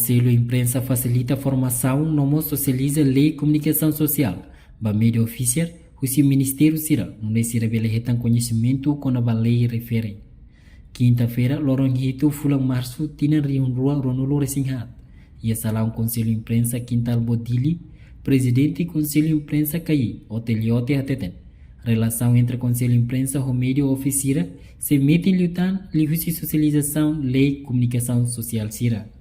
Conselho Imprensa facilita formação, não socializa lei e comunicação social. Ba mídia oficial, o Ministério Sira, não Sira belehetan conhecimento com a lei refere. Quinta-feira, lorong itu fulang março, tina riun rua ronolo resinghat. Ia salam Conselho Imprensa Quintal Bodili, Presidente e Conselho Imprensa Caí, Oteliote Hateten. Relação entre Conselho Imprensa e mídia oficial se mete em lutar livre socialização, lei e comunicação social Sira.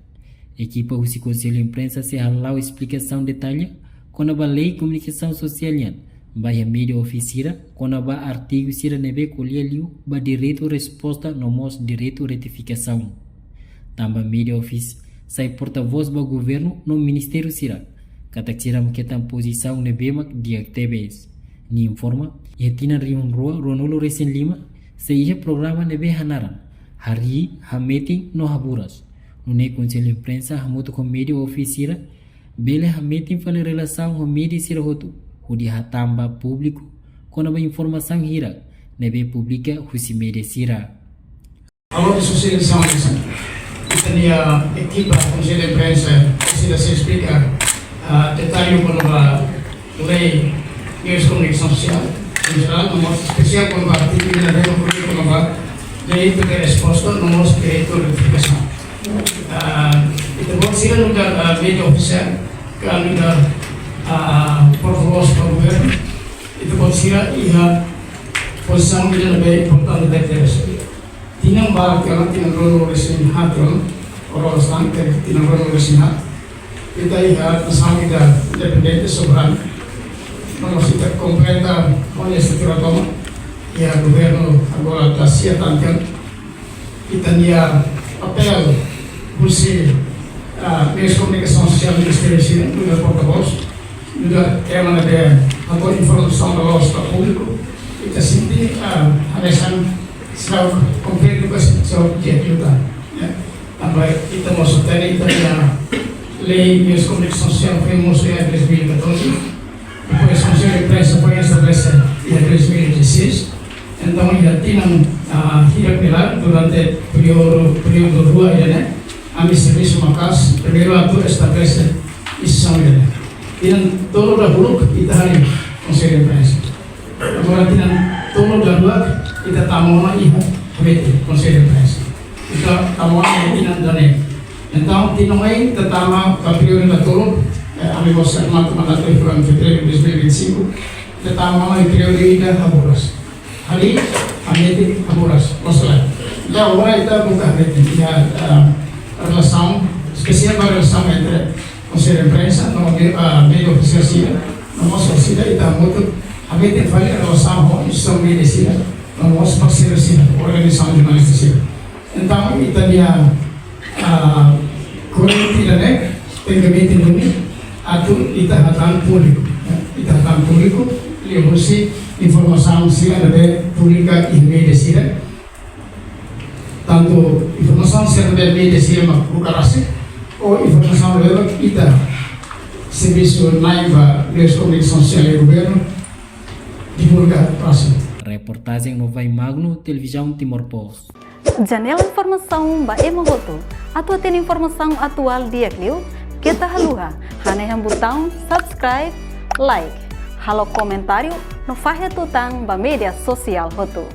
Equipa o Conselho Imprensa se halau explicação detalhe com a lei e comunicação social vai a mídia oficial com a artigo Sira nebe colheu ba direito resposta no mos direito retificação. Também mídia oficial sai porta-voz do governo no Ministério Sira. Kata Sira maketan posição nebe mak dia TBS. Ni informa e tina riun rua ronolo resen lima se ia programa nebe hanaran. Hari ha meeting no haburas. No Conselho Imprensa hamuto com mídia oficial bele ha meeting fale relação com mídia Sira hotu. Hudi hatamba público com a informação hira nebe publica husi mídia Sira. Alô, socialização a equipa Conselho Imprensa Sira se explica detalhe com a lei e comunicação social. Em geral, no especial com a artigo da lei com a lei de resposta no nosso direito de retificação. Itu buat Sira nunda mídia oficial kami dah porta-voz para o governo. Itu buat Sira ia posição que lebih importante da TBS. Tinang barat kalau tinang rolo resin hatron orang sang tinang rolo resin hat. Kita ia nasam kita independente soberano. Nós kita completa olha estrutura como e o governo agora está se atentando. Kita ia papel você meios de comunicação social do Ministério Sira, no porta-voz, no tema de a informação do nosso público, e está sentindo a lição será concreto com esse objetivo da. Também kita mostra tadi a lei meios de comunicação social foi mostrada em 2014, depois o Conselho Imprensa foi estabelecida em 2016, então já tinham hidup durante período 2 ya, kami serviço makas primeiro ator estabelece isso ya. Tinang todo dahulu kita hari Conselho Imprensa. Agora tinang todo dahulu kita tamuan iha habete Conselho Imprensa. Kita tamuan tinang dane. Então tinang ay tatama período da todo kami bosan mata Februari 2025 tatama ay período ida haburas. Hari habete haburas. Masalah. Ya orang itu bukan habete ya relação especial para relação entre Conselho Imprensa no meio oficial Sira, no nosso Sira e muito a gente faz a relação com instituição media Sira, no nosso parceiro Sira, organização jornalista Sira. Então Italia corrente né tem que meter no meio atu itahatan público lihat informação Sira de pública e media Sira. Tanto informação serve media Sira bukarasi ou informação lewat kita serviço naiva meios de comunicação social e governo divulgar prazo. Reportagem no Vai Magno, Televisão Timor-Post. Janela informação ba emogoto. Atua tem informação atual dia kliu. Kita haluha. Haneham botão subscribe, like. Halo comentário no fahe tutang ba media social hotu.